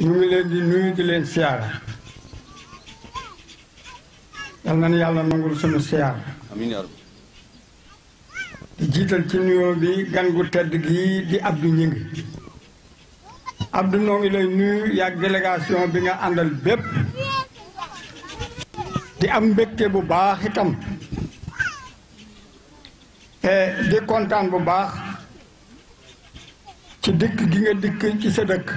ñu ngi leen di nuyu di leen siyaara yal na yàlla nangul sunu siyaar amiin yaa rabbi. di jiital ci nuyoo bi gan gu tedd gi di Abdou Gningue. Abdou noo ngi lay nuyu yaag délégation bi nga àndal bépp di am mbégte bu baax itam di kontaan bu baax ci dëkk gi nga dikk ci sa dëkk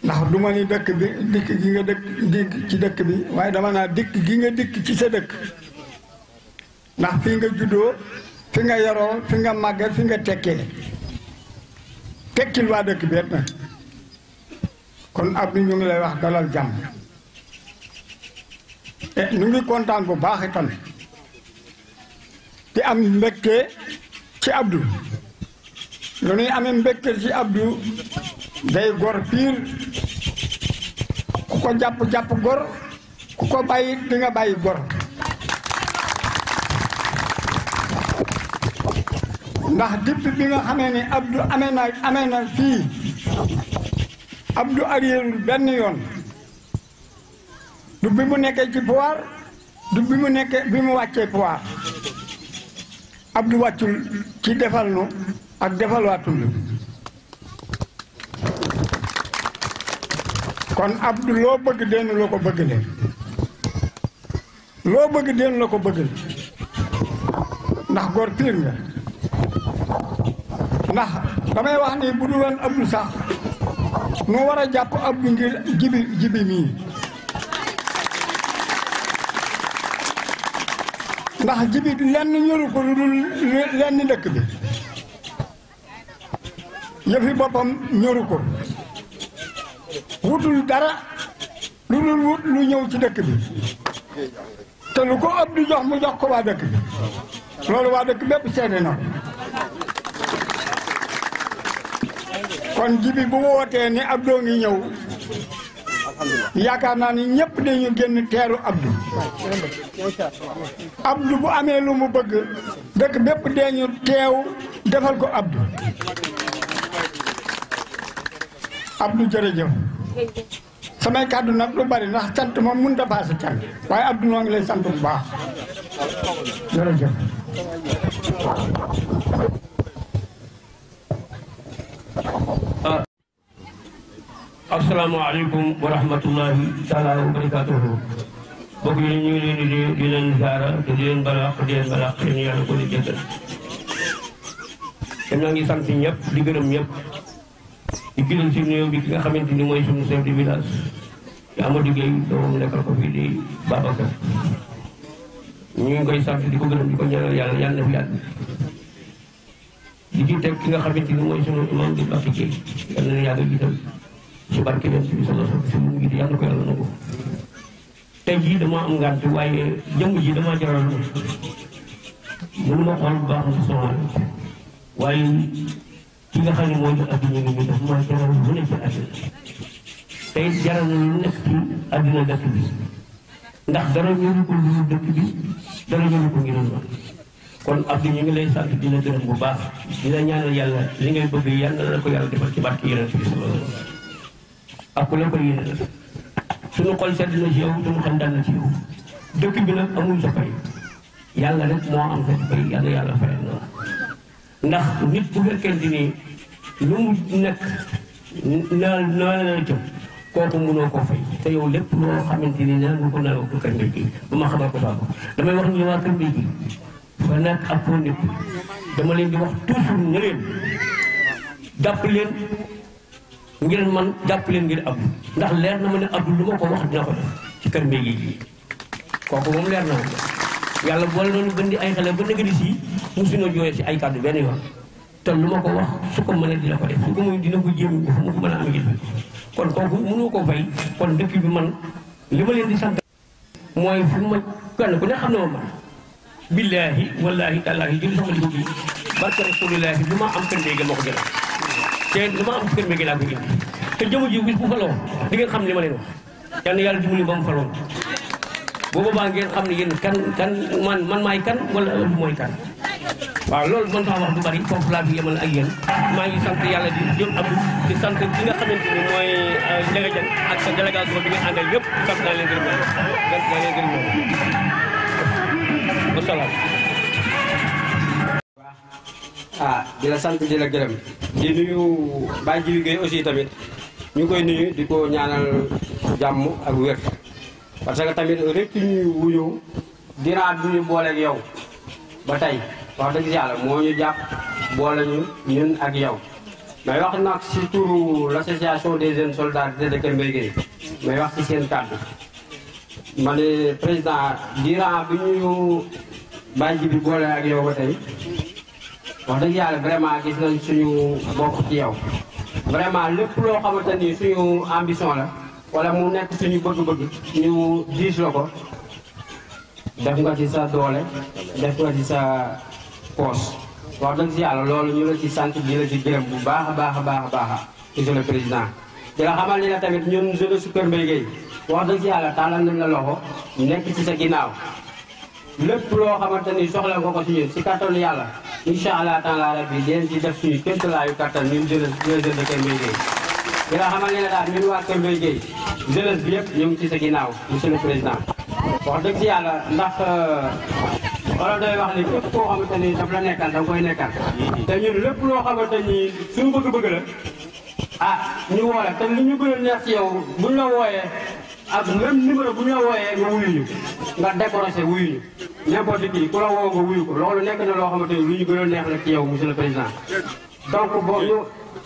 ndax du ma ni dëkk bi dikk gi nga dikk ci dëkk bi waaye dama naa dikk gi nga dikk ci sa dëkk ndax fi nga juddoo fi nga yaroo fi nga màggee fi nga tekkee tekkil waa dëkk bi na kon Abdou ñu ngi lay wax dalal jàmm ñu ngi kontaan bu baax itam di am mbégte ci Abdou lu ñuy amee mbégte ci Abdou day gor piir ku ko jàpp gor ku ko bàyyi di nga bàyyi gor ndax depuis bi nga xamee ni Abdou amee na fii Abdou arrièreul benn yoon du bi mu nekkee ci pouvoir du bi mu wàccee pouvoir Abdou wàccul ci defal nu ak defal waa tund kon Abdou loo bëgg dénn la ko bëgg le loo bëgg dénn la ko bëgg le ndax góor piir nga ndax damay wax ni bu dul woon Abdou sax nu war a jàpp Abdou ngir jibi mii ndax jibi lenn ñoru ko lu dul lenn dëkk bi yëfi boppam ñoru ko wutul dara lu dul wut lu ñëw ci dëkk bi te lu ko Abdou jox mu jox ko waa dëkk bi loolu waa dëkk bépp seede na kon jibi bu wootee ni Abdou ngi ñëw yaakaar naa ni ñëpp dañu génn teeru Abdou Abdou bu amee lu mu bëgg dëkk bépp dañu teew defal ko Abdou Abdou jërëjëf samay kàddu nag lu bari ndax sant moom mënut a paase cant waaye Abdou noo ngi lay sant bu baax jërëjëf asalaamaaleykum wa rahmatullahi taala wa barakatuhu bokk yi ñu ngi leen di leen ziara te di leen balaax seen yàlla ko di jëggal te ñoo ngi sant ñëpp di gërëm ñëpp di gërëm si néew bi ki nga xamante ni mooy suñu chef de village di Amadou Gueye doomam nekkal ko fii di Babacar ñu ngi koy sant di ko gërëm di ko ñaanal yàlla na fi yàgg di ci teg ki nga xamante ni mooy suñu imam di Bakki Gueye yàlla na yàgg jiital ci barke bi solo si mu ngi di yàlla ko yàlla nangu tey jii dama am ngànt waaye jëmm ji dama jaral mënu ma xool bu baax mu soxla waaye ki nga xam ne mooy Abdou Gningue mi daf ma jaral lu nekk ci àddina tey jaral na lu nekk ci àddina dëkk bi ndax dara ñëru ko lu dëkk bi dara ñëru ko ngir ma kon Abdou ñu ngi lay sant dina gërëm bu baax dina ñaanal yàlla li ngay bëgg yàlla na la ko yàlla defal ci barke yeneen bi ak ku la ko yéene la suñu xol sedd na ci yow suñu xam dal na ci yow dëkk bi nag amul sa fay yàlla rek moo am sa fay yàlla fayal na ndax nit bu fekkente ni lu mu nekk naa la jëm kooku mënoo koo fay te yow lépp loo xamante ni naan nga ko nalaw ko Kër Mbaye Gueye ba ma xamal ko saako damay wax ni waa Kër Mbaye Gueye fa nekk ak foo nekk dama leen di wax toujours ne leen jàpp leen ngir man jàpp leen ngir Abdou ndax leer na ma ne Abdou lu ma ko wax dina ko def ci Kër Mbaye Gueye kooku moom leer na ma yàlla boole noonu gën di ay xale ba nëgëri si musuñoo jooyee si ay kàddu benn yoon te lu ma ko wax su ko mënee dina ko def su ko muy dina ko jéem fu mu ko mën a am gis kon kooku mënoo ko fay kon dëkk bi man li ma leen di sant mooy fu ma kenn ku ne xam ne ma man billaahi wallaahi tallaahi jël sama liggéey bi barke rasuulillaahi lu ma am Kër Mbaye Gueye moo ko jël te lu ma am Kër Mbaye Gueye laa ko indi te jëmu ji bis bu faloo di ngeen xam li ma leen wax yal na yàlla dimbali ba mu faloon bu boobaa ngeen xam ne yéen kan man maay kan wala Abdou mooy kan waaw loolu man sama wax du bari foofu laa fi yemal ak yéen maa ngi sant yàlla di jëm Abdou di sant ki nga xamante ni mooy Ndiaga Diène ak sa délégation bi nga àndal yëpp sant naa leen gërëm wasalaam. di la sant di la gërëm di nuyu Baye Djibi Gueye aussi tamit ñu koy nuyu di ko ñaanal jàmm ak wér parce que tamit rek ñu wuñu dinaa du ñu booleeg yow ba tey wax dëgg yàlla moo ñu jàpp boole ñu ñun ak yow may wax nag si turu l'association des jeunes soldats de Kër Mbaye Gueye may wax ci seen kàddu ma ne président dinaa bi ñu Baye Djibi boole ak yow ba tey wax dëgg yàlla vraiment gis nañ suñu bopp ci yow vraiment lépp loo xamante ni suñu ambition la wala mu nekk suñu bëgg-bëgg ñu diis la ko def nga ci sa doole def nga ci sa poche wax dëgg si yàlla loolu ñu la ci sant di la ci gërëm bu baax a baax a baax a baax monsieur le président di la xamal ni la tamit ñun jeunesse su Kër Mbaye Gueye wax dëgg si yàlla tàllal nañ la loxo nekk ci sa ginnaaw lépp loo xamante ni soxla nga ko si ñun si kattanu yàlla incha allah taala rabbi dinañ ci def suñu kéemtalaayu kattan ñun jeunesse de Kër Mbaye Gueye di la xamal ni la daal ñun waa Kër Mbaye Gueye jeunesse bi yëpp ñu ngi ci sa ginnaaw monsieur le président wax dëgg si yàlla ndax wala day wax ni képp koo xamante ni daf la nekkal da nga koy nekkal te ñun lépp loo xamante ni suñu bëgg-bëgg la ñu woo la te li ñu gën a neex ci yow buñ la wooyee ak même numéro bu ñu la wooyee nga wuyu ñu nga décroché wuyu ñu n'importe qui ku la woo nga wuyu ko loolu nekk na loo xamante ni lu ñu gën a neex la ci yow monsieur le président donc bon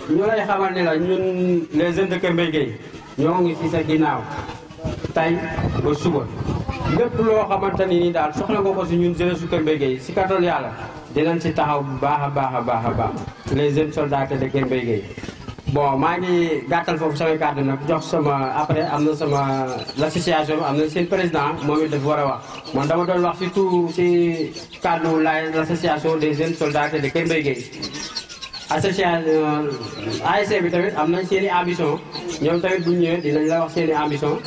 ñu lay xamal ni la ñun les jeunes de Kër Mbaye Gueye ñoo ngi ci sa ginnaaw tey ba suba lépp loo xamante ni daal soxla nga ko si ñun jeunesse su Kër Mbaye Gueye si kattan yàlla dinañ si taxaw bu baax a baax a baax a baax les jeunes soldats de Kër Mbaye Gueye bon maa ngi gàttal foofu samay kàddu nag jox sama après am na sama l'association am na seen président moom it dafa war a wax man dama doon wax surtout si kàddu l'association des jeunes soldats de Kër Mbaye Gueye association ASC bi tamit am nañ seen i ambition ñoom tamit bu ñu ñëwee dinañ la wax seen i ambition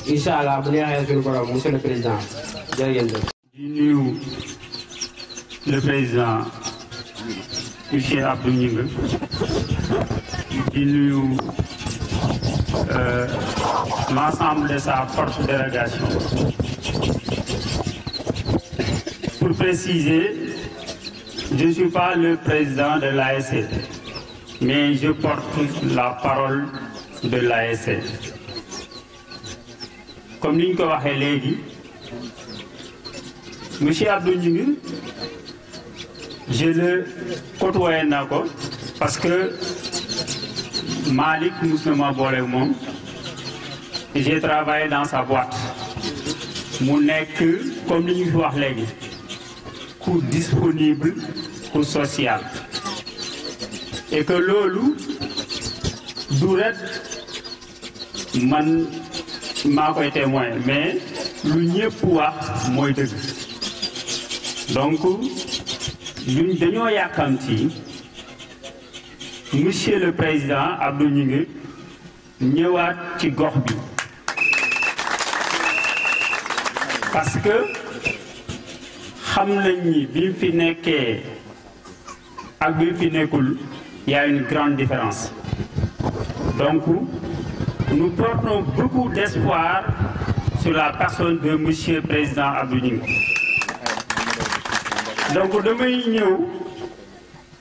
incha allah bu neexee suñu borom monsieur le président jërë ngeen jëf. di nuyu le président monsieur Abdou Gningue di nuyu l'ensemble de sa forte délégation. Pour préciser, je ne suis pas le président de l'ASC, mais je porte la parole de l'ASC. Comme nous l'avons dit, M. Abdou Gningue, je le côtoie parce que Malik Moussama Bolemon, j'ai travaillé dans sa boîte. Mon comme nous l'avons dit, coût disponible, coût social. Et que l'olu, Douret, man, m'a pas témoin, mais l'union pouvoir, moi de. Donc, nous devons y accompagner. Monsieur le Président Abdou Gningue, ñëwaat ci gox bi. Parce que xam nañ ni bi fi nekkee ak bi fi nekkul y a une grande différence. Donc, nous portons beaucoup d'espoir sur la personne de Monsieur le Président Abdou Gningue. Donc, damay ñëw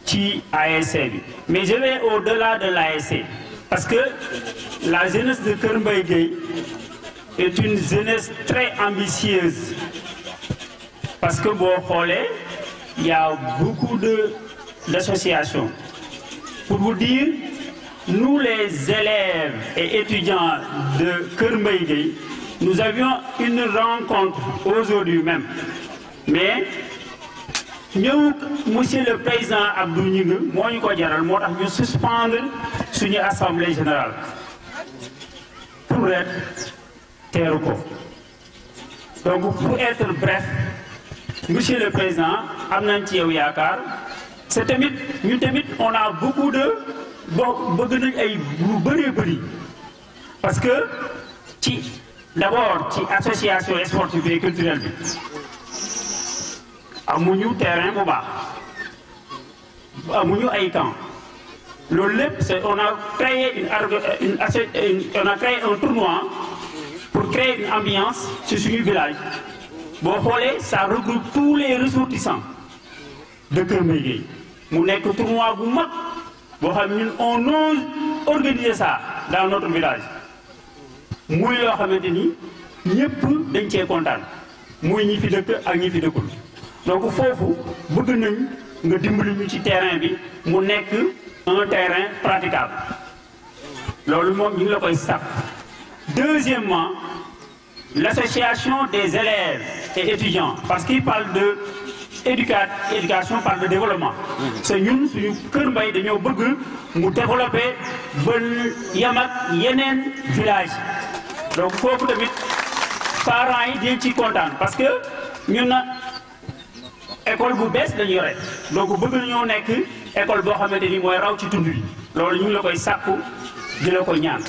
ci ASC bi. Mais je vais au-delà de l'ASC. Parce que la jeunesse de Kër Mbaye Gueye est une jeunesse très ambitieuse. Parce que bon, il y a beaucoup d'associations. Pour vous dire, nous les élèves et étudiants de Kër Mbaye Gueye, nous avions une rencontre aujourd'hui même. Mais nous, monsieur le président Abdou Gningue, moi nous suspendre sur l'Assemblée générale pour être terroco. Donc pour être bref, monsieur le président, on a beaucoup de parce que d'abord, l'association sportive et culturelle. Amuñu terrain bu baax amuñu ay camp On a créé un tournoi pour créer une ambiance sur ce village. Bon, ça regroupe tous les ressortissants de Kër Mbaye Gueye. Mu nekk tournoi bu mag boo xam ne on ose organiser ça dans notre village. Muy loo xamante ni ñëpp dañ cee kontaan muy ñi fi dëkk ak ñi fi dëkkul. Donc foofu bëgg nañ nga dimbali ñu ci terrain bi mu nekk un terrain praticable. Loolu moom ñu ngi la koy sàkk. Deuxièmement, l'association des élèves et étudiants, parce qu'il parle de éducation, parle de développement. C'est ñun suñu Kër Mbaye dañoo bëgg mu développer ba yam ak yeneen village. Donc foofu tamit parents yi dañ ci kontaan parce que ñun na école bu bees lañu yore donc bëgg nañoo nekk école boo xamante ni mooy raw ci tund bi loolu ñu ngi la koy sàkku di la ko ñaan.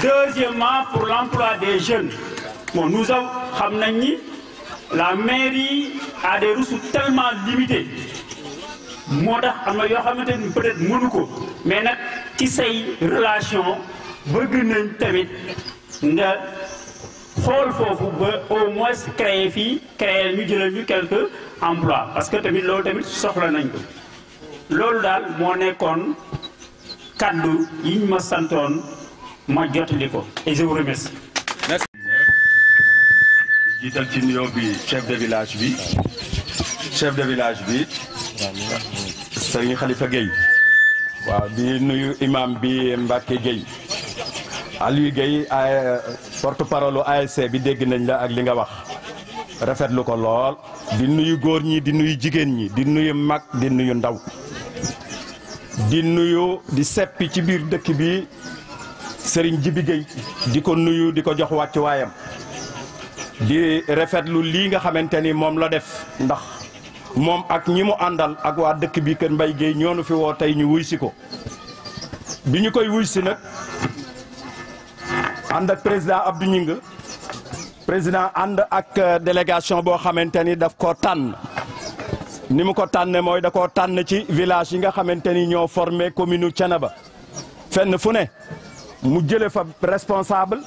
Deuxièmement, pour l'emploi des jeunes, bon, nous avons la mairie a des ressources tellement limitées. Moi, peut-être Monuko, mais qui say relation, au moins créer quelques emplois. Parce que tamit l'autre soxla nañ ko. Loolu daal moo nekkoon kaddu yi ñu ma santoon ma jotali ko et je vous remercie. Merci. jiital ci nuyoo bi chef de village bi Serigne Khalifa Gueye waaw di nuyu imam bi Mbacke Gueye Aliou Gueye porte-parole ASC bi dégg nañ la ak li nga wax rafetlu ko lool di nuyu góor ñi di nuyu jigéen ñi di nuyu mag di nuyu ndaw di nuyu di seppi ci biir dëkk bi Serigne Djibi Gueye di ko nuyu di ko jox wàccu waayam di rafetlu lii nga xamante ni moom la def ndax moom ak ñi mu àndal ak waa dëkk bi Kër Mbaye Gueye ñoo nu fi woo tey ñu wuy si ko bi ñu koy wuy si nag ànd ak président Abdou Gningue président ànd ak délégation boo xamante ni daf ko tànn ni mu ko tànne mooy da koo tànn ci village yi nga xamante ni ñoo formé commune Thiénaba fenn fu ne mu jële fa responsable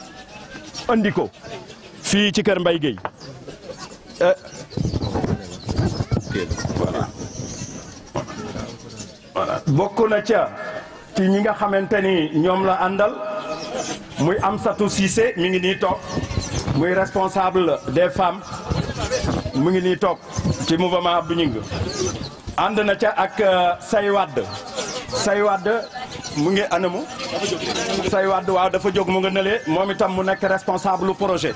andi ko fii ci Kër Mbaye Gueye voilà bokk na ca ci ñi nga xamante ni ñoom la àndal muy Amsatou Cissé mi ngi nii toog muy responsable des femmes mu ngi nii toog ci mouvement Abdou Gningue ànd na ca ak Say Wade mu ngi anamu Say Wade waaw dafa jóg mu nga nële moom itam mu nekk responsable projet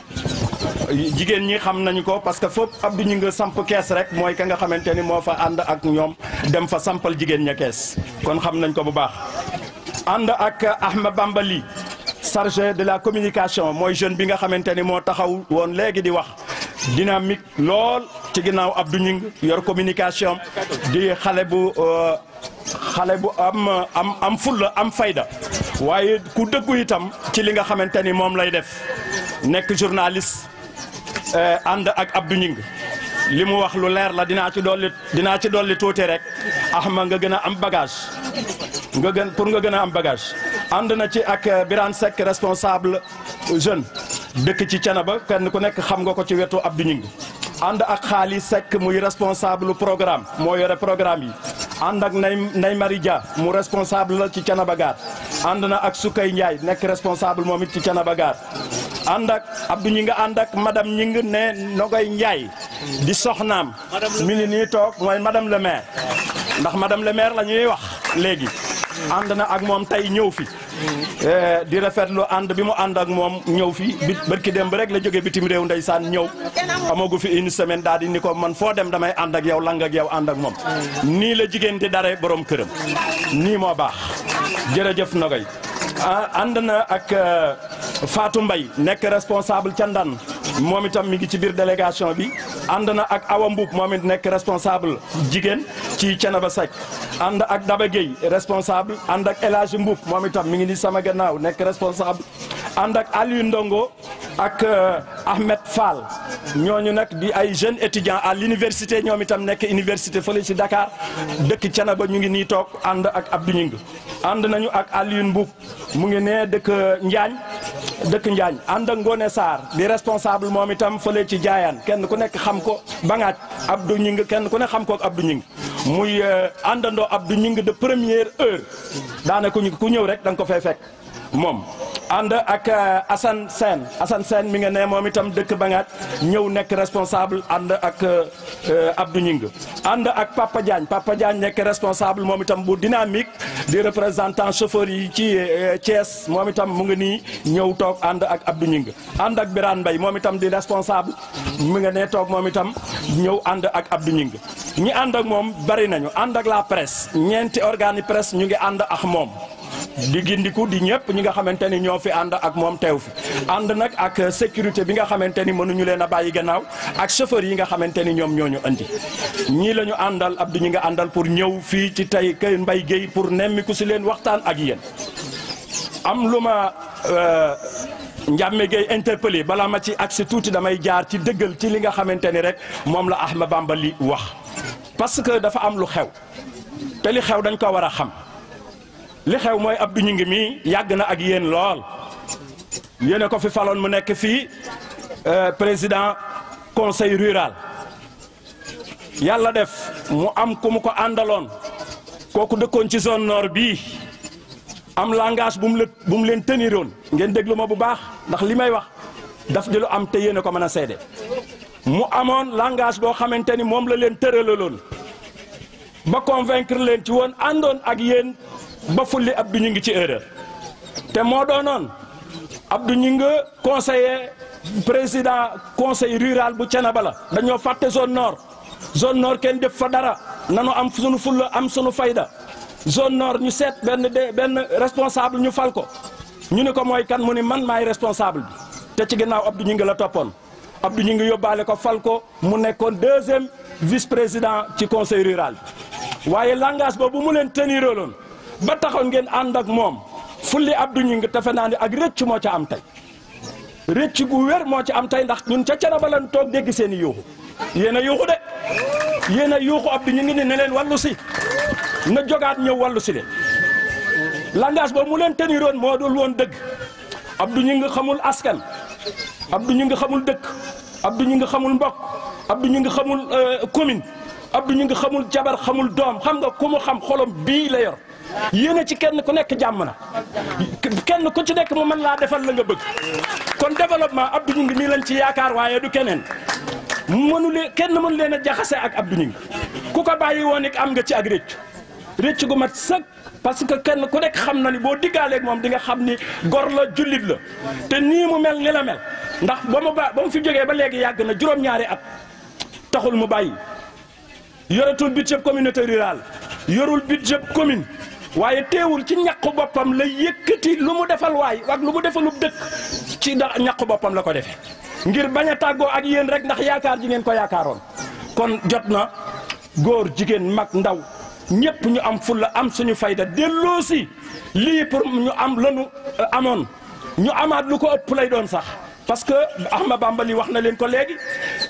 jigéen ñi xam nañu ko parce que foofu Abdou Gningue samp kees rek mooy ka nga xamante ni moo fa ànd ak ñoom dem fa sampal jigéen ña kees kon xam nañ ko bu baax ànd ak Ahmed Bambali chargé de la communication mooy jeune bi nga xamante ni moo taxaw woon léegi di wax dynamique lool ci ginnaaw Abdou Gningue yor communication di xale bu am fulla am fayda waaye ku dëggu itam ci li nga xamante ni moom lay def nekk journaliste ànd ak Abdou Gningue li mu wax lu leer la dinaa ci dolli tuuti rek Ahma nga gën a am bagage pour nga gën a am bagage ànd na ci ak Birane Seck responsable jeune dëkk ci Thiénaba kenn ku nekk xam nga ko ci wetu Abdou Gningue ànd ak Xaali Seck muy responsable programme moo yore programme yi ànd ak Nay Marie Dia mu responsable la ci Thiénaba Gare ànd na ak Soukay Ndiaye nekk responsable moom it ci Thiénaba Gare ànd ak Abdou Gningue ànd ak madame Gningue ne Nogoy Ndiaye di soxnaam mi ngi nii toog mooy madame le maire ndax madame le maire la ñuy wax léegi ànd na ak moom tey ñëw fi di rafetlu ànd bi mu ànd ak moom ñëw fi barki démb rek la jóge bitim réew ndeysaan ñëw amagu fi une semaine daal di ni ko man foo dem damay ànd ak yow lang ak yow ànd ak moom nii la jigéen di dare borom këram nii moo baax jërëjëf Nogoy ànd na ak Fatou Mbaye nekk responsable ca Ndan moom itam mi ngi ci biir délégation bi ànd na ak Awa Mbuub moom it nekk responsable jigéen ci Thiénaba Seck ànd ak Daba Gueye responsable ànd ak El Hadji Mboup moom itam mi ngi ni sama gannaaw nekk responsable ànd ak Aliou Ndongo ak Ahmed Fall ñooñu nag di ay jeunes étudiants à l'université ñoom itam nekk université fële ci Dakar dëkk Thiénaba ñu ngi nii toog ànd ak Abdou Gningue ànd nañu ak Aliou Mboup mu ngi nee dëkk Njaañ ànd ak Ngone Sarr di responsable moom itam fële ci Jaayaan kenn ku nekk xam ko Bangaaj Abdou Gningue kenn ku nekk xam ko ak Abdou Gningue muy àndandoo Abdou Gningue de première heure daanaka ku ñëw rek da nga ko fay fekk moom ànd ak Assane Sène mi nga ne moom itam dëkk Bangaaj ñëw nekk responsable ànd ak Abdou Gningue ànd ak Papa Diagne nekk responsable moom itam bu dynamique di représentant chauffeur yi ci Thiès moom itam mu ngi nii ñëw toog ànd ak Abdou Gningue ànd ak Birane Mbaye moom itam di responsable mu nga ne toog moom itam ñëw ànd ak Abdou Gningue ñi ànd ak moom bari nañu ànd ak la presse ñeenti organe presse ñu ngi ànd ak moom di gindiku di ñëpp ñi nga xamante ni ñoo fi ànd ak moom teew fi ànd nag ak sécurité bi nga xamante ni mënuñu leen a bàyyi gannaaw ak chauffeur yi nga xamante ni ñoom ñoo ñu andi ñii la ñu àndal Abdou ñi nga àndal pour ñëw fii ci tey Kër Mbaye Gueye pour nemmiku si leen waxtaan ak yéen am lu ma Ndiamé Gueye interpellé balaa ma ci agsi tuuti damay jaar ci dëggal ci li nga xamante ni rek moom la Ahmed Bamba li wax parce que dafa am lu xew te li xew dañ ko war a xam li xew mooy Abdou Gningue mi yàgg na ak yéen lool yéen ko fi faloon mu nekk fii président conseil rural yàlla def mu am ku mu ko àndaloon kooku dëkkoon ci zone nord bii am langage bu mu leen teniroon ngeen déglu ma bu baax ndax li may wax daf di lu am te yéen ko mën a seede mu amoon langage boo xamante ni moom la leen tëralaloon ba convaincre leen ci woon àndoon ak yéen ba fulli Abdou Gningue ci erreur te moo doonoon Abdou Gningue conseiller président conseil rural bu Thiénaba la dañoo fàtte zone nord kenn def fa dara nanu am sunu fulla am sunu fayda zone nord ñu seet benn responsable ñu fal ko ñu ne ko mooy kan mu ni man maay responsable bi te ci ginnaaw Abdou Gningue la toppoon Abdou Gningue yóbbaale ko fal ko mu nekkoon deuxième vice président ci conseil rural bi waaye langage boobu mu leen teniroloon ba taxoon ngeen ànd ak moom fulli Abdou Gningue defe naa ne ak rëcc moo ca am tey rëcc gu wér moo ci am tey ndax ñun ca Thiénaba lan toog dégg seen i yuuxu yéen a yuuxu de yéen a yuuxu Abdou Gningue ni ne leen wàllu si na jogaat ñëw wàllu si leen langage boobu mu leen teniroon moo dul woon dëgg Abdou Gningue xamul askan Abdou Gningue xamul dëkk Abdou Gningue xamul mbokk Abdou Gningue xamul commune Abdou Gningue xamul jabar xamul doom xam nga ku mu xam xolom bii la yor yéen a ci kenn ku nekk jàmm na kenn ku ci nekk mu mën laa defal la nga bëgg kon développement Abdou Gningue mii lañ ci yaakaar waaye du keneen kenn mënu leen a jaxase ak Abdou Gningue ku ko bàyyi woon it am nga ci ak rëcc gu mat sëg parce que kenn ku nekk xam na ni boo diggaaleeg moom di nga xam ni gor la jullit la te nii mu mel ni la mel ndax ba mu fi jógee ba léegi yàgg na juróom-ñaari at taxul mu bàyyi yoratul budget communauté rurale yorul budget commune waaye teewul ci ñàqu boppam la yëkkati lu mu defal waay ak lu mu defalub dëkk ci ñàqu boppam la ko defee ngir bañ a tàggoo ak yéen rek ndax yaakaar ji ngeen ko yaakaaroon kon jot na góor jigéen mag ndaw ñëpp ñu am fulla am suñu fayda delloosi lii pour ñu am lanu amoon ñu amaat lu ko ëpp lay doon sax parce que Ahmed Bamba li wax na leen ko léegi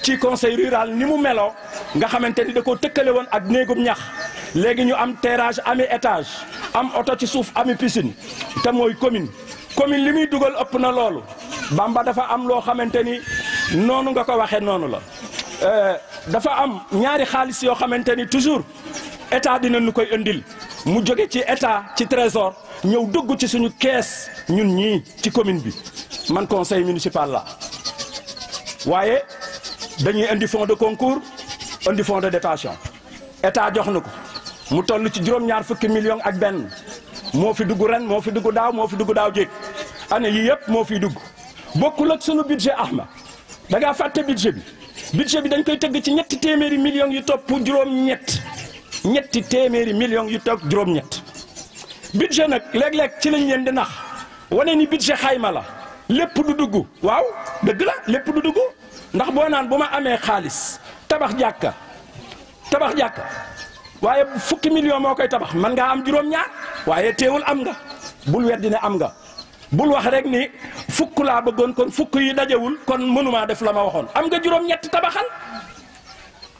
ci conseil rural ni mu meloo nga xamante ni da koo tëkkale woon ak néegum ñax léegi ñu am terrage ami étage am oto ci suuf ami piscine te mooy commune li muy dugal ëpp na loolu Bamba dafa am loo xamante ni noonu nga ko waxee noonu la dafa am ñaari xaalis yoo xamante ni toujours état dina nu koy indil mu jóge ci état ci trésor ñëw dugg ci suñu kees ñun ñii ci commune bi man conseil municipal la waaye dañuy indi fonds de concours indi fonds de dotation état jox na ko mu toll ci juróom-ñaar fukki millions ak benn moo fi dugg ren moo fi dugg daaw moo fi dugg daaw jéeg année yi yëpp moo fiy dugg bokkul ak sunu budget Ahmed da ngaa fàtte budget bi dañ koy tëgg ci ñetti téeméeri millions yu topp ñetti téeméeri millions yu topp juróom-ñett budget nag léeg-léeg ci lañ leen di nax wane ni budget xayma la lépp du dugg waaw dëgg la lépp du dugg ndax boo naan bu ma amee xaalis tabax jàkka waaye fukki million moo koy tabax man ngaa am juróom-ñaar waaye teewul am nga bul weddi ne am nga bul wax rek ni fukk laa bëggoon kon fukk yi dajewul kon mënumaa def la ma waxoon am nga juróom-ñett tabaxal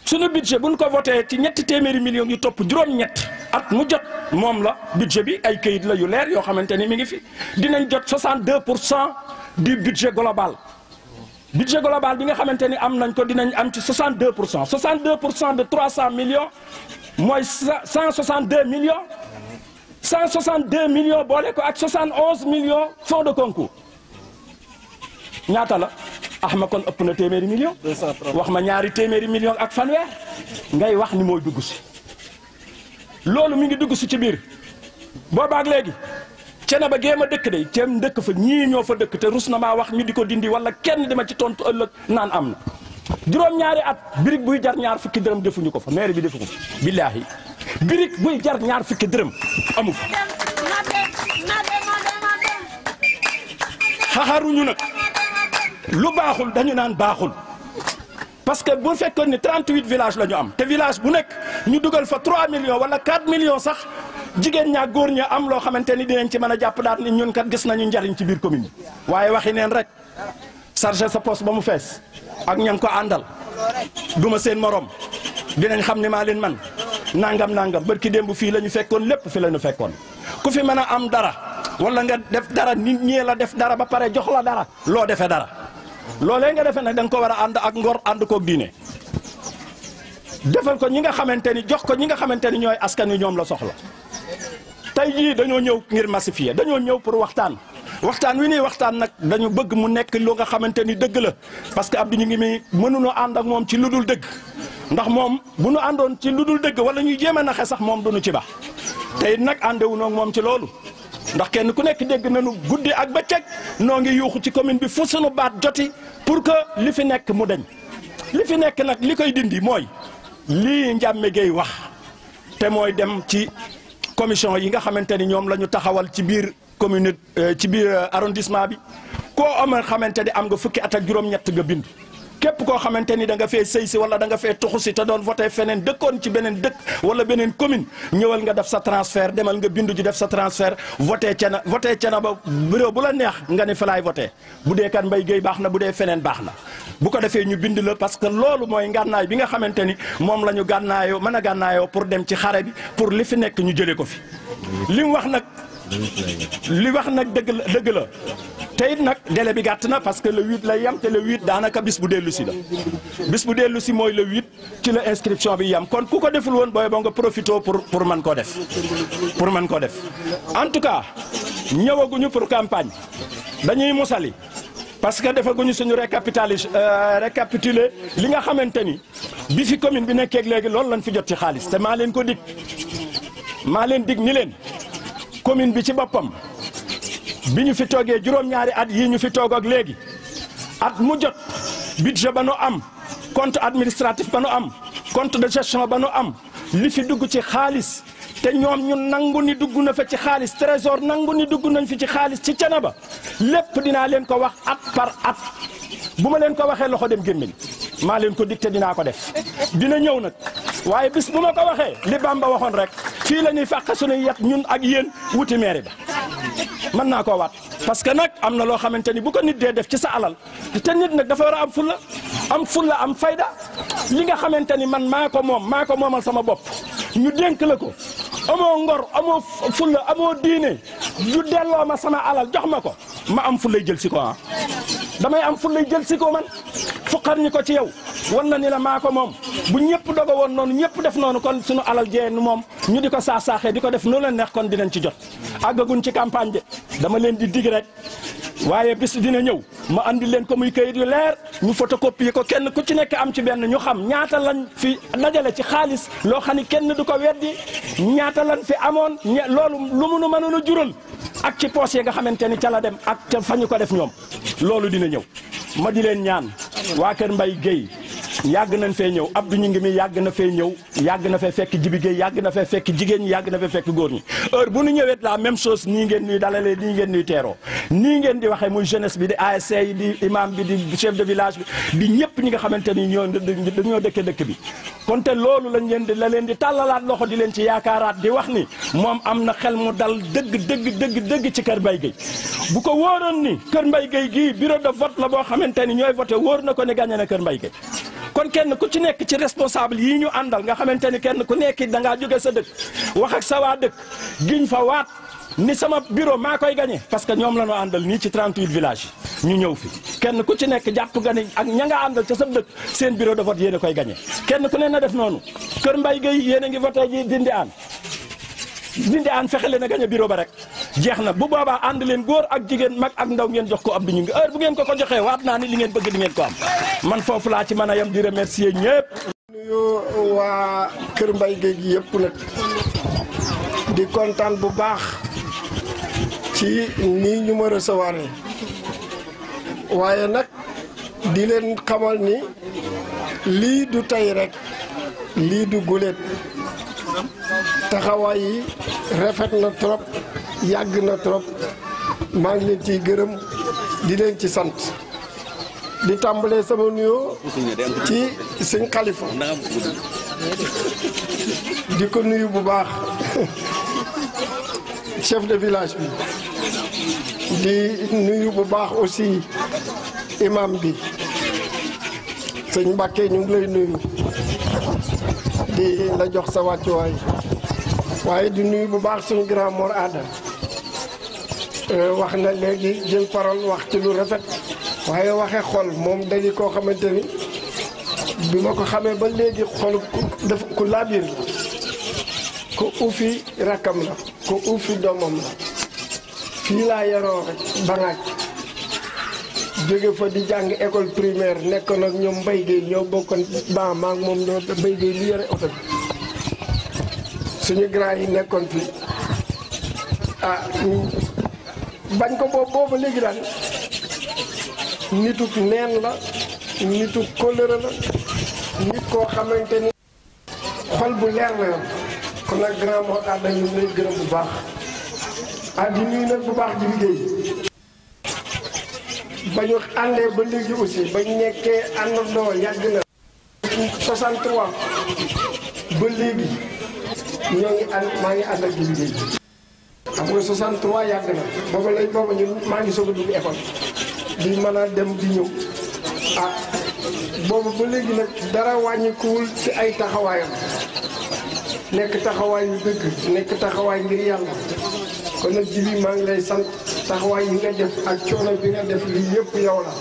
sunu budget buñ ko voté ci ñetti téeméeri millions yu topp juróom-ñett at mu jot moom la budget bi ay kayit la yu leer yoo xamante ni mi ngi fi dinañ jot 62% du budget global budget global bi nga xamante ni am nañ ko dinañ am ci 62% 62% de 300 millions mooy 162 millions 162 millions boole ko ak 71 millions fonds de concours ñaata la ma kon ëpp na téeméeri millions wax ma ñaari téeméeri millions ak fanweer ngay wax ni mooy dugg si loolu mi ngi dugg si ci biir boobaak léegi cene ba géem a dëkk de ceem dëkk fa ñii ñoo fa dëkk te rus na maa wax ñu di ko dindi wala kenn dima ci tontu ëllëg naan am na juróom-ñaari at birig buy jar ñaar fukki dërëm defuñu ko fa maire bi defu ko fa billaahi birig buy jar ñaar fukki dërëm amu fa xaxaruñu nag lu baaxul dañu naan baaxul parce que bu fekkoon ni 38 villages la ñu am te village bu nekk ñu dugal fa 3 millions wala 4 millions sax jigéen ñaa góor ña am loo xamante ni dinañ ci mën a jàpp daal ni ñun kat gis nañu njariñ ci biir commune bi waaye waxi neen rek chargé sa poste ba mu fees ak ña ko àndal duma seen morom dinañ xam ni maa leen man nangam barki démb fii la ñu fekkoon lépp fi la ñu fekkoon ku fi mën a am dara wala nga def dara nit ñee la def dara ba pare jox la dara loo defee dara loolee nga defee nag da nga ko war a ànd ak ngor ànd koog diine defal ko ñi nga xamante ni jox ko ñi nga xamante ni ñooy askan wi ñoom la soxla tey jii dañoo ñëw ngir massifier dañoo ñëw pour waxtaan wi nii waxtaan nag dañu bëgg mu nekk lu nga xamante ni dëgg la parce que Abdou ñu ngi mi mënuñoo ànd ak moom ci lu dul dëgg ndax moom bu nu àndoon ci lu dul dëgg wala ñuy jéem a naxe sax moom duñu ci baax te it nag àndewuñoo ak moom ci loolu ndax kenn ku nekk dégg nañu guddi ak bëccëg noo ngi yuuxu ci commune bi fu sunu baat joti pour que li fi nekk mu deñ li fi nekk nag li koy dindi mooy lii Ndiamé Gueye wax te mooy dem ci commission yi nga xamante ni ñoom la ñu taxawal ci biir commune ci biir arrondissement bi koo am xamante ni am nga fukki at ak juróom-ñett nga bind képp koo xamante ni da nga fee sëy si wala da nga fee tuxu si te doon voté feneen dëkkoon ci beneen dëkk wala beneen commune ñëwal nga def sa transfert demal nga bindu ji def sa transfert voté cena ba bureau bu la neex nga ne fa laay voté bu dee kan Mbaye Gueye baax na bu dee feneen baax na bu ko defee ñu bind la parce que loolu mooy ngànnaay bi nga xamante ni moom la ñu gànnaayoo mën a gànnaayoo pour dem ci xare bi pour li fi nekk ñu jëlee ko fi li mu wax nag dëgg la te it nag délai bi gàtt na parce que le 8 lay yam te le 8 daanaka bis bu dellu si la bis bu dellu si mooy le 8 ci la inscription bi yam kon ku ko deful woon booy ba nga profité pour mën koo def en tout cas ñëwaguñu pour campagne dañuy musali parce que defaguñu suñu récapituler li nga xamante ni bi fi commune bi nekkeeg léegi loolu lañ fi jot ci xaalis te maa leen dig ni leen commune bi ci boppam bi ñu fi toogee juróom-ñaari at yii ñu fi toog ak léegi at mu jot budget ba nu am compte administratif ba nu am compte de gestion ba nu am li fi dugg ci xaalis te ñoom ñu nangu ni dugg na fa ci xaalis trésor nangu ni dugg nañ fi ci xaalis ci Thiénaba lépp dinaa leen ko wax at par at bu ma leen ko waxee loxo dem gémmiñ maa leen ko dicté dinaa ko def dina ñëw nag waaye bis bu ma ko waxee li Bamba waxoon rek fii la ñuy fàq suñuy yet ñun ak yéen wuti mairie ba mën naa koo waat parce que nag am na loo xamante ni bu ko nit dee def ci sa alal te nit nag dafa war a am fulla am fayda li nga xamante ni man maa ko moomal sama bopp ñu dénk la ko amoo ngor amoo fulla amoo diine ju delloo ma sama alal jox ma ko ma am fullay jël si ko damay am fullay jël si ko man fuqar ñi ko ci yow wan na ni la maa ko moom bu ñëpp dogo woon noonu ñëpp def noonu kon suñu alal jee moom ñu di ko saaxee di ko def noonu la neex kon dinañ ci jot àggaguñ ci campagne de dama leen di dig rek waaye bis dina ñëw ma andi leen ko muy kayit yu leer ñu photocopier ko kenn ku ci nekk am ci benn ñu xam ñaata lañ fi dajale ci xaalis loo xam ni kenn du ko weddi ñaata lañ fi amoon loolu lu mu nu mënoon a jural ak ci poos yi nga xamante ni ca la dem ak ca fa ñu ko def ñoom loolu dina ñëw ma di leen ñaan waa kër Mbaye Gueye yàgg nañ fee ñëw Abdou ñu ngi mi yàgg na fee ñëw yàgg na fee fekk Jibi Gueye yàgg na fee fekk jigéen ñi yàgg na fee fekk góor ñi heure bu ñu ñëwee la même chose nii ngeen ñuy dalalee nii ngeen ñuy teeroo nii ngeen di waxee muy jeunesse bi di ASC yi di imam bi di chef de village bi di ñëpp ñi nga xamante ni dañoo dëkke dëkk bi kon te loolu la leen di tàllalaat loxo di leen ci yaakaaraat di wax ni moom am na xel mu dal dëgg ci Kër Mbaye Gueye bu ko wóoroon ni Kër Mbaye Gueye gii bureau de vote la boo xamante ni ñooy voté wóor na ko ne gagné na Kër Mbaye Gueye kon kenn ku ci nekk ci responsable yii ñu àndal nga xamante ni kenn ku nekk da ngaa jóge sa dëkk wax ak sa waa dëkk giñ fa waat ni sama bureau maa koy gagné parce que ñoom la ñu àndal nii ci 38 villages yi ñu ñëw fi kenn ku ci nekk jàpp nga ni ak ña nga àndal ca sa dëkk seen bureau de vote yéen a koy gagné kenn ku ne na def noonu Kër Mbaye Gueye yéen a ngi voté ji dindi aan fexe leen a gagné bureau ba rek jeex na bu boobaa ànd leen góor ak jigéen mag ak ndaw ngeen jox ko Abdou Gningue heure bu ngeen ko joxee waat naa ni li ngeen bëgg di ngeen ko am man foofu laa ci mën a yem di remercier ñëpp. nuyu waa Kër Mbaye Gueye gi yëpp nag di kontaan bu baax ci nii ñu ma recevoir waaye nag di leen xamal ni lii du tey rek lii du guléet taxawaay yi rafet na trop yàgg na trop maa ngi leen ciy gërëm di leen ci sant di tàmbalee sama nuyoo ci sëñ Khalifa di ko nuyu bu baax chef de village bi di nuyu bu baax aussi imam bi sëñ Mbàkke ñu ngi lay nuyu di la jox sa wàccuwaay waaye di nuyu bu baax suñu grand Mor Ada wax na léegi jël parole wax ci lu rafet waaye waxe xol moom dañu koo xamante ni bi ma ko xamee ba léegi xol dafa ku laabir la ku ufi rakkam la ku ufi doomam la fii laa yaroo rek bangaaj jóge fa di jàng école primaire nekkoon ak ñoom Mbaye Gueye ñoo bokkoon maa ak moom ñoo Mbaye Gueye li yore oto bi suñu grand yi nekkoon fi bañ ko booba léegi daal nituk neen la nituk kóllëre la nit koo xamante ni xol bu leer la yoon kon nag grand moo tax dañu lay gërëm bu baax di nuyu nag bu baax di liggéey ba ñu àndee ba léegi aussi ba ñu nekkee àndandoo yàgg na 63 ba léegi ñoo ngi ànd maa ngi ànd ak di liggéey xam nga 63 yàgg na booba ñun maa ngi soog a dugg école di mën a dem di ñëw boobu ba léegi nag dara wàññikuwul ci ay taxawaayam nekk taxawaay yu dëgg nekk taxawaay ngir yàlla kon nag ji bi maa ngi lay sant taxawaay yi nga def ak coono bi nga def lii yëpp yow la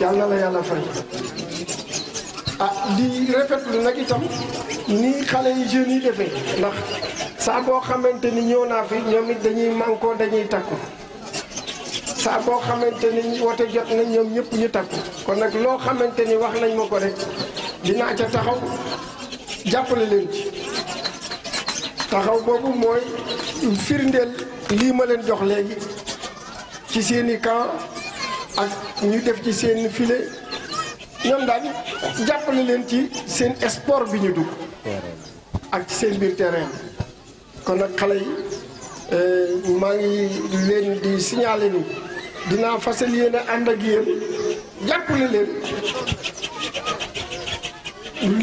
yàlla na la yàlla fay di rafetlu nag itam nii xale yi jeunes yi defee ndax saa boo xamante ni ñëw naa fi ñoom it dañuy mànkoo dañuy takku saa boo xamante ni wote jot na ñoom ñëpp ñu takku kon nag loo xamante ni wax nañ ma ko rek dinaa ca taxaw jàppale leen ci taxaw boobu mooy firndeel lii ma leen jox léegi ci seeni camp ak ñu def ci seen filet ñoom daal jàppale leen ci seen sport bi ñu dugg ak ci seen biir terrain kon nag xale yi maa ngi leen di signaler ni dinaa fasal yéen a ànd ak yéen jàppale leen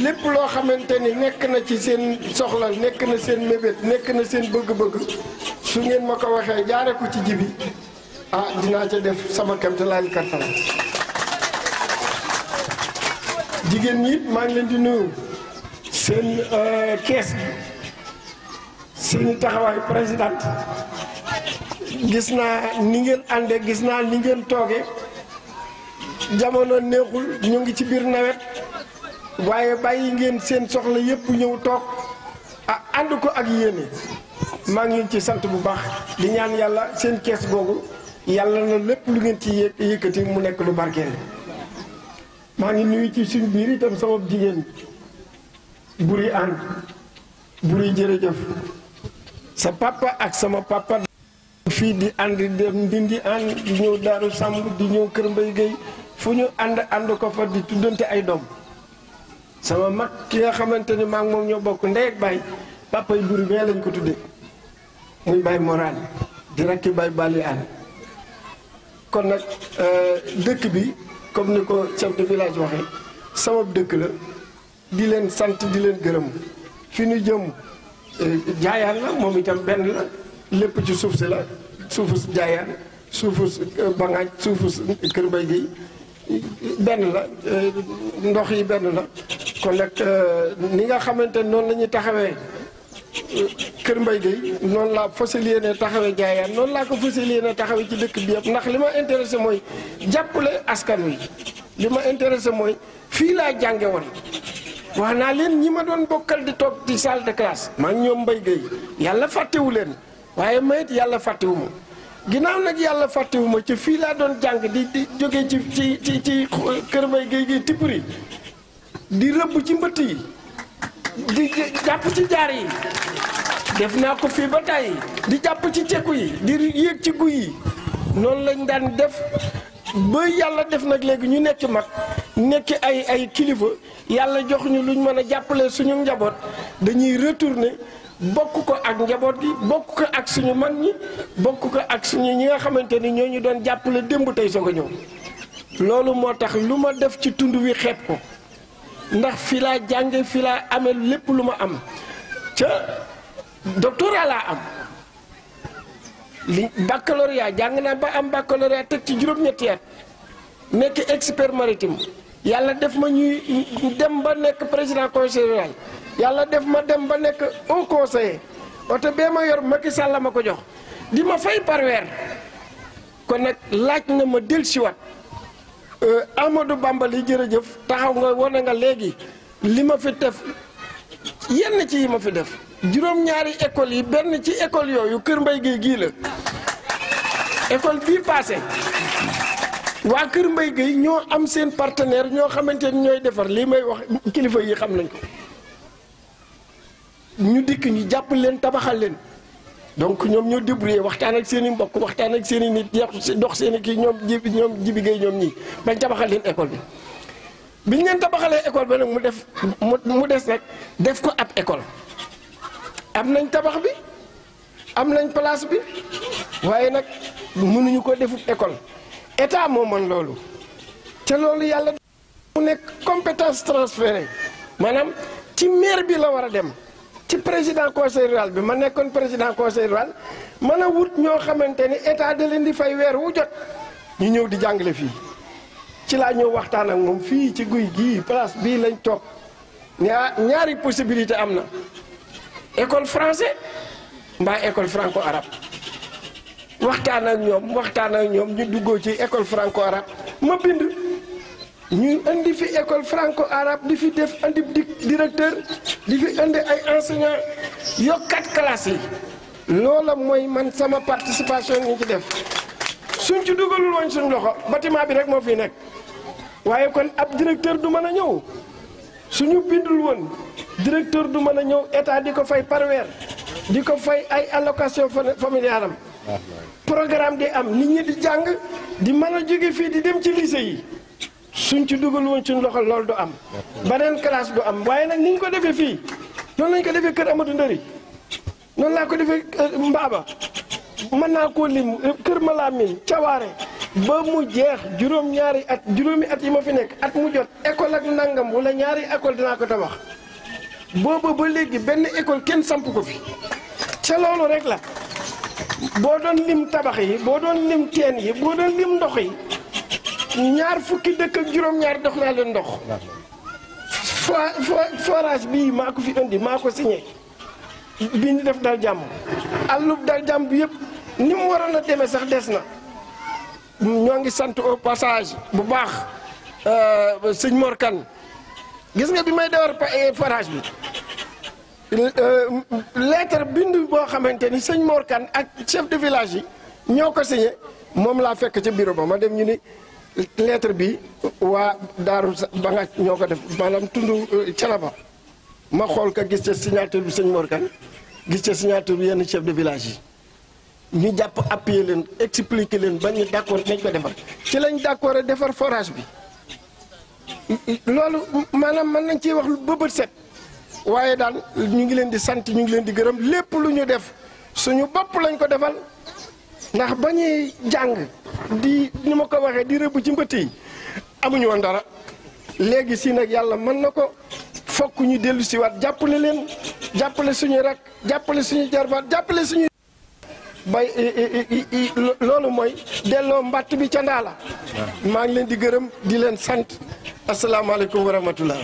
lépp loo xamante ni nekk na ci seen soxla nekk na seen mébét nekk na seen bëgg-bëgg su ngeen ma ko waxee jaare ko ci jibi dinaa ca def sama kéemtalaay kattan. jigéen ñi maa ngi leen di nuyu seen kees gi seeni taxawaay présidente gis naa ni ngeen àndee gis naa ni ngeen tooge jamono neexul ñu ngi ci biir nawet waaye bàyyi ngeen seen soxla yëpp ñëw toog ànd ko ak yéene maa ngi ci sant bu baax di ñaan yàlla seen kees googu yàlla na lépp lu ngeen ci yëkkati mu nekk lu barkeel. maa ngi nuyu ci suñ biir itam sama jigéen buri ànd buri jërëjëf sa papa ak sama papa fii di ànd dem Ndindi ànd di ñëw Daaru Samb di ñëw Kër Mbaye Gueye fu ñu ànd ko fa di tuddante ay doom sama mag ki nga xamante ni maa ngi moom ñoo bokk ndey ak baay papa yi buri mee lañ ko tuddee muy Baye Morane di rakki Baye Bali An kon nag dëkk bi comme ni ko chef de village waxee sama dëkk la di leen sant di leen gërëm fi ñu jëm jaayaan la moom itam benn la lépp ci suuf si la suufu jaayaan suufu bangaaj suufu Kër Mbaye Guèye benn la ndox yi benn la kon nag ni nga xamante noonu la ñuy taxawee Kër Mbaye Guèye noonu laa fas yéene taxawee jaayaan noonu laa ko fas yéene taxawee ci dëkk bi yëpp ndax li ma intéressé mooy jàppale askan wi li ma intéressé mooy fii laa jànge woon wax naa leen ñi ma doon bokkal di toog ci salle de classe maa ngi ñoom Mbaye Guèye yàlla fàttewu leen waaye mayit yàlla fàttewu ma ginnaaw nag yàlla fàttewu ma ci fii laa doon jàng di jóge ci Kër Mbaye Guèye gi tippuri di rëbb ci mbëtt yi di jàpp ci jaar yi def naa ko fii ba tey di jàpp ci cekku yi di yéeg ci guy yi noonu lañ daan def ba yàlla def nag léegi ñu nekk mag nekk ay kilifa yàlla jox ñu luñ mën a jàppale suñu njaboot dañuy retourner bokk ko ak njaboot gi bokk ko ak suñu mag ñi bokk ko ak suñu ñi nga xamante ni ñoo ñu doon jàppale démb tey soog a ñëw loolu moo tax lu ma def ci tund wi xeeb ko ndax fi laa jànge fi laa amee lépp lu ma am ca doctorat laa am li baccalauréat jàng naa ba am baccalauréat teg ci juróom-ñetti at nekk expert maritime yàlla def ma ñuy dem ba nekk président conseil rural yàlla def ma dem ba nekk haut conseiller oto bee ma yor Macky Sall ma ko jox di ma fay par weer kon nag laaj na ma dellusiwaat Amadou Bamba li jërëjëf taxaw nga wane nga léegi li ma fi def yenn ci yi ma fi def juróom-ñaari école yi benn ci école yooyu Kër Mbaye Guèye gii la école bii passé waa Kër Mbaye Guèye ñoo am seen partenaire ñoo xamante ni ñooy defar lii may wax kilifa yi xam nañ ko ñu dikk ñu jàpp leen tabaxal leen donc ñoom ñoo débrouillé waxtaan ak seen i mbokk waxtaan ak seen i nit dox seen i kii ñoom Jibi Guèye ñoom ñii bañ tabaxal leen école bi biñ leen tabaxalee école ba nag mu des nag def ko ab école am nañ tabax bi am nañ place bi waaye nag mënuñu ko defub école état moo man loolu te loolu yàlla mu nekk compétence transférée maanaam ci maire bi la war a dem ci président conseil rural bi ma nekkoon président conseil rural mën a wut ñoo xamante ni état da leen di fay weer wu jot ñu ñëw di jàngale fii ci laa ñëw waxtaan ak moom fii ci guy gii place bii lañ toog ñaari possibilité am na école français mbaa école franco arabe waxtaan ak ñoom ñu duggoo ci école franco arabe ma bind ñu indi fi école franco arabe di fi def indi directeur di fi indi ay enseignants yokkat classes yi loola mooy man sama participation ñu ci def suñ ci dugalul woon suñ loxo bâtiment bi rek moo fi nekk waaye kon ab directeur du mën a ñëw suñu bindul woon directeur du mën a ñëw état di ko fay par weer di ko fay ay allocation familiale am programme di am nit ñi di jàng di mën a jóge fii di dem ci lycée yi suñ ci dugal woon suñ loxo loolu du am beneen classe du am waaye nag ni ñu ko defee fii noonu lañ ko defee kër Amadou Ndari noonu laa ko defee Mbaaba mën naa koo lim kër Malamine Cawaare ba mu jeex juróomi at yi ma fi nekk at mu jot école ak nangam wala ñaari école dinaa ko tabax booba ba léegi benn école kenn samp ko fi ca loolu rek la boo doon lim tabax yi boo doon lim teen yi boo doon lim ndox yi ñaar fukki dëkk ak juróom-ñaar dox naa leen ndox forage bii maa ko fi indi maa ko signé bi ñu def dal jàmm àllub dal jàmm bi yëpp ni mu waroon a demee sax des na ñoo ngi sant au passage bu baax sëñ Mor Kane gis nga bi may defar forage bi lettre bind boo xamante ni sëñ Mor Kane ak chef de village yi ñoo ko signé moom laa fekk ca bureau ba ma dem ñu ni lettre bi waa Daaru ba nga ñoo ko def maanaam tund Thiénaba ma xool ko gis ca signature bi sëñ Mor Kane gis ca signature bi yenn chef de village yi ñu jàpp appuyer leen expliquer leen ba ñu d'accord nañ ko defar ci lañ d'accord defar forage bi loolu maanaam mën nañ ciy wax ba bët set waaye daal ñu ngi leen di sant ñu ngi leen di gërëm lépp lu ñu def suñu bopp lañ ko defal ndax ba ñuy jàng di ni ma ko waxee di rëbb ci mbëtt yi amuñu woon dara léegi si nag yàlla mën na ko fokk ñu dellu si waat jàppale leen jàppale suñu rak jàppale suñu jarbaat jàppale suñu bay loolu mooy delloo mbàtt bi ca ndaa la maa ngi leen di gërëm di leen sant asalaamaaleykum wa rahmatullah